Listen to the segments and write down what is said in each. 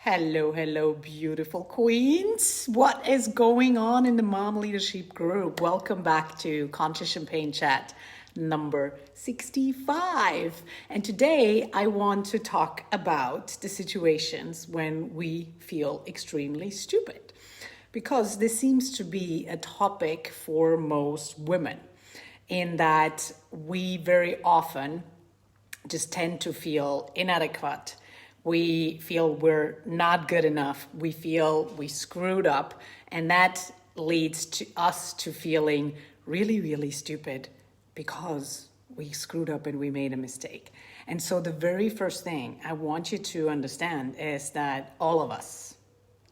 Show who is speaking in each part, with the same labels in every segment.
Speaker 1: Hello, hello, beautiful queens. What is going on in the Mom Leadership Group? Welcome back to Conscious Champagne Chat number 65. And today I want to talk about the situations when we feel extremely stupid, because this seems to be a topic for most women, in that we very often just tend to feel inadequate. We feel we're not good enough. We feel we screwed up. And that leads to us to feeling really, really stupid because we screwed up and we made a mistake. And so the very first thing I want you to understand is that all of us,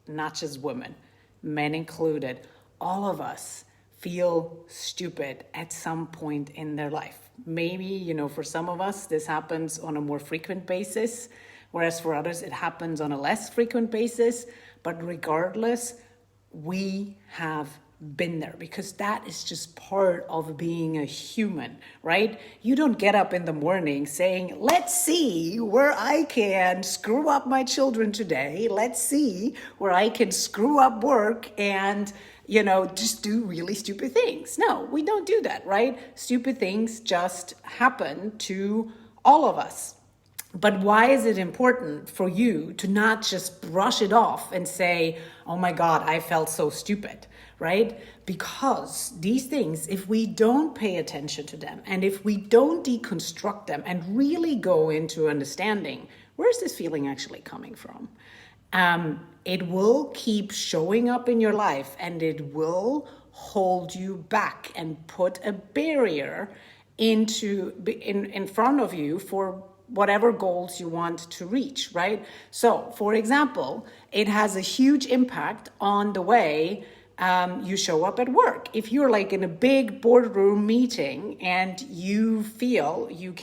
Speaker 1: not just women, men included, all of us feel stupid at some point in their life. Maybe, for some of us, this happens on a more frequent basis, whereas for others, it happens on a less frequent basis. But regardless, we have been there, because that is just part of being a human, right? You don't get up in the morning saying, let's see where I can screw up my children today. Let's see where I can screw up work and just do really stupid things. No, we don't do that, right? Stupid things just happen to all of us. But why is it important for you to not just brush it off and say, oh my God, I felt so stupid, right? Because these things, if we don't pay attention to them and if we don't deconstruct them and really go into understanding, where's this feeling actually coming from? It will keep showing up in your life, and it will hold you back and put a barrier in front of you for whatever goals you want to reach, right? So, for example, it has a huge impact on the way you show up at work. If you're like in a big boardroom meeting and you feel you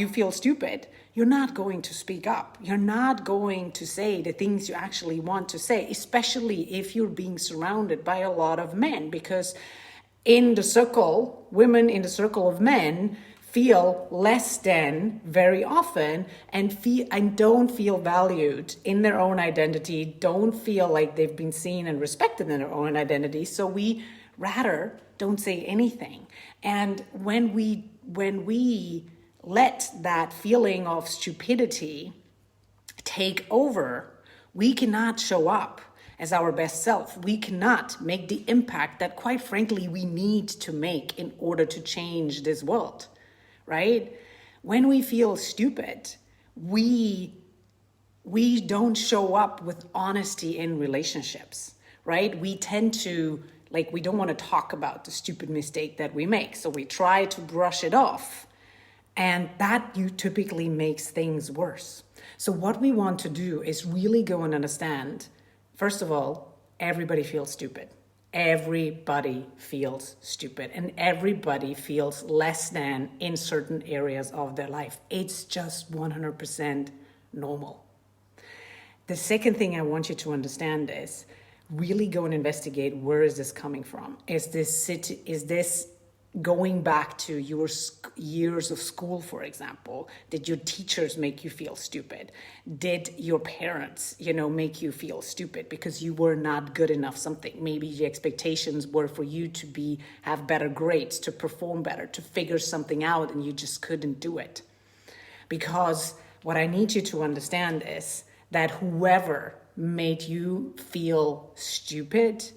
Speaker 1: feel stupid, you're not going to speak up. You're not going to say the things you actually want to say, especially if you're being surrounded by a lot of men, because women in the circle of men feel less than very often and don't feel valued in their own identity, don't feel like they've been seen and respected in their own identity. So we rather don't say anything. And when we let that feeling of stupidity take over, we cannot show up as our best self. We cannot make the impact that, quite frankly, we need to make in order to change this world, right? When we feel stupid, we don't show up with honesty in relationships, right? We tend to, we don't want to talk about the stupid mistake that we make. So we try to brush it off. And that typically makes things worse. So what we want to do is really go and understand, first of all, everybody feels stupid. Everybody feels stupid, and everybody feels less than in certain areas of their life. It's just 100% normal. The second thing I want you to understand is really go and investigate, where is this coming from? Is this going back to your years of school, for example? Did your teachers make you feel stupid? Did your parents, make you feel stupid because you were not good enough something? Maybe the expectations were for you to have better grades, to perform better, to figure something out, and you just couldn't do it. Because what I need you to understand is that whoever made you feel stupid,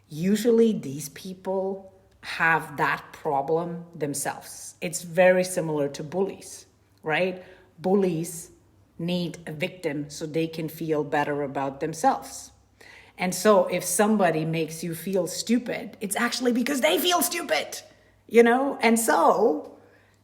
Speaker 1: usually these people have that problem themselves. It's very similar to bullies, right? Bullies need a victim so they can feel better about themselves. And so if somebody makes you feel stupid, it's actually because they feel stupid, And so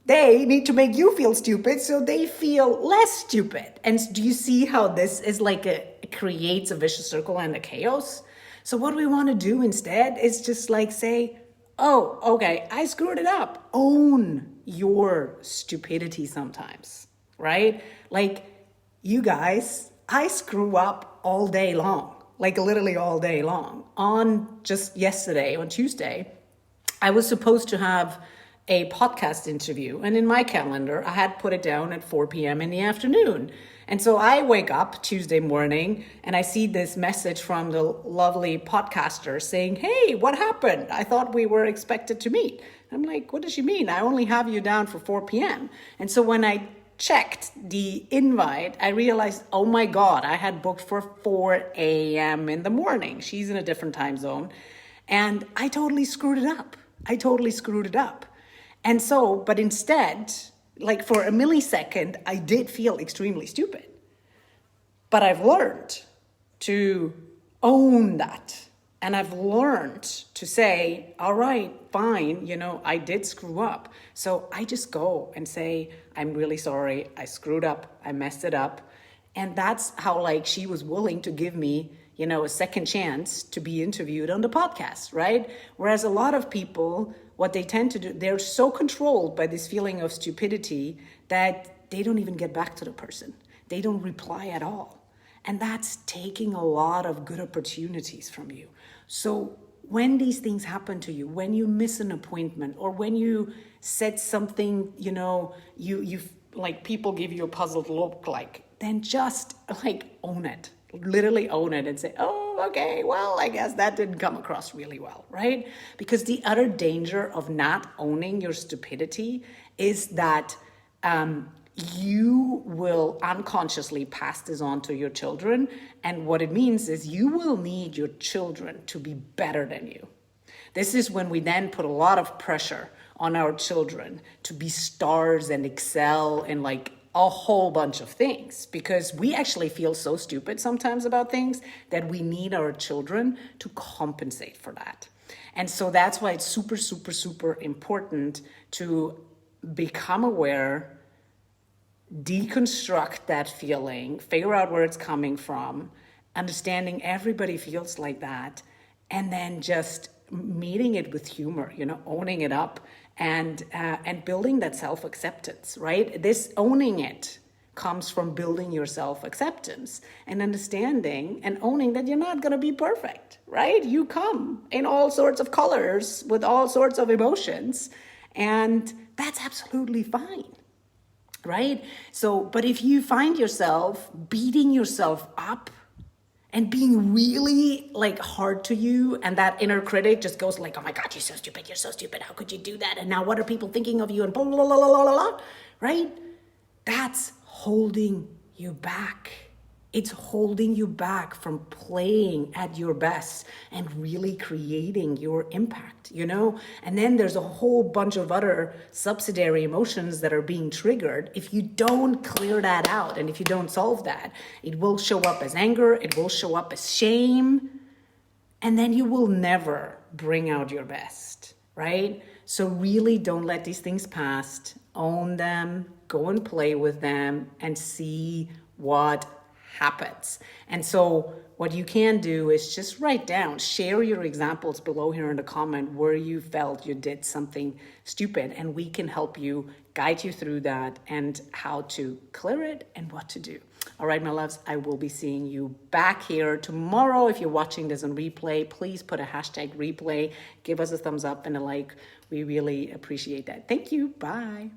Speaker 1: they need to make you feel stupid so they feel less stupid. And do you see how this is it creates a vicious circle and a chaos? So what we want to do instead is just say, oh, okay, I screwed it up. Own your stupidity sometimes, right? You guys, I screw up all day long, literally all day long. On just yesterday, on Tuesday, I was supposed to have a podcast interview. And in my calendar, I had put it down at 4 p.m. in the afternoon. And so I wake up Tuesday morning and I see this message from the lovely podcaster saying, hey, what happened? I thought we were expected to meet. I'm like, what does she mean? I only have you down for 4 p.m. And so when I checked the invite, I realized, oh my God, I had booked for 4 a.m. in the morning. She's in a different time zone. And I totally screwed it up. And so, but instead, like for a millisecond, I did feel extremely stupid. But I've learned to own that. And I've learned to say, all right, fine, I did screw up. So I just go and say, I'm really sorry. I screwed up. I messed it up. And that's how she was willing to give me, a second chance to be interviewed on the podcast, right? Whereas a lot of people, what they tend to do, they're so controlled by this feeling of stupidity that they don't even get back to the person. They don't reply at all. And that's taking a lot of good opportunities from you. So when these things happen to you, when you miss an appointment, or when you said something, you people give you a puzzled look, then just own it. Literally own it and say, oh, okay, well, I guess that didn't come across really well, right? Because the other danger of not owning your stupidity is that you will unconsciously pass this on to your children. And what it means is you will need your children to be better than you. This is when we then put a lot of pressure on our children to be stars and excel in a whole bunch of things, because we actually feel so stupid sometimes about things that we need our children to compensate for that. And so that's why it's super, super, super important to become aware, deconstruct that feeling, figure out where it's coming from, understanding everybody feels like that, and then just meeting it with humor, owning it up and building that self-acceptance, right? This owning it comes from building your self-acceptance and understanding and owning that you're not going to be perfect, right? You come in all sorts of colors with all sorts of emotions, and that's absolutely fine, right? So, but if you find yourself beating yourself up and being really hard to you, and that inner critic just goes oh my God, you're so stupid, how could you do that? And now what are people thinking of you? And blah, blah, blah, blah, blah, blah, right? That's holding you back. It's holding you back from playing at your best and really creating your impact, And then there's a whole bunch of other subsidiary emotions that are being triggered. If you don't clear that out and if you don't solve that, it will show up as anger, it will show up as shame, and then you will never bring out your best, right? So really don't let these things pass. Own them, go and play with them, and see what happens. And so what you can do is just write down, share your examples below here in the comment where you felt you did something stupid, and we can help you, guide you through that and how to clear it and what to do. All right, my loves, I will be seeing you back here tomorrow. If you're watching this on replay, please put a hashtag replay, give us a thumbs up and a like. We really appreciate that. Thank you. Bye.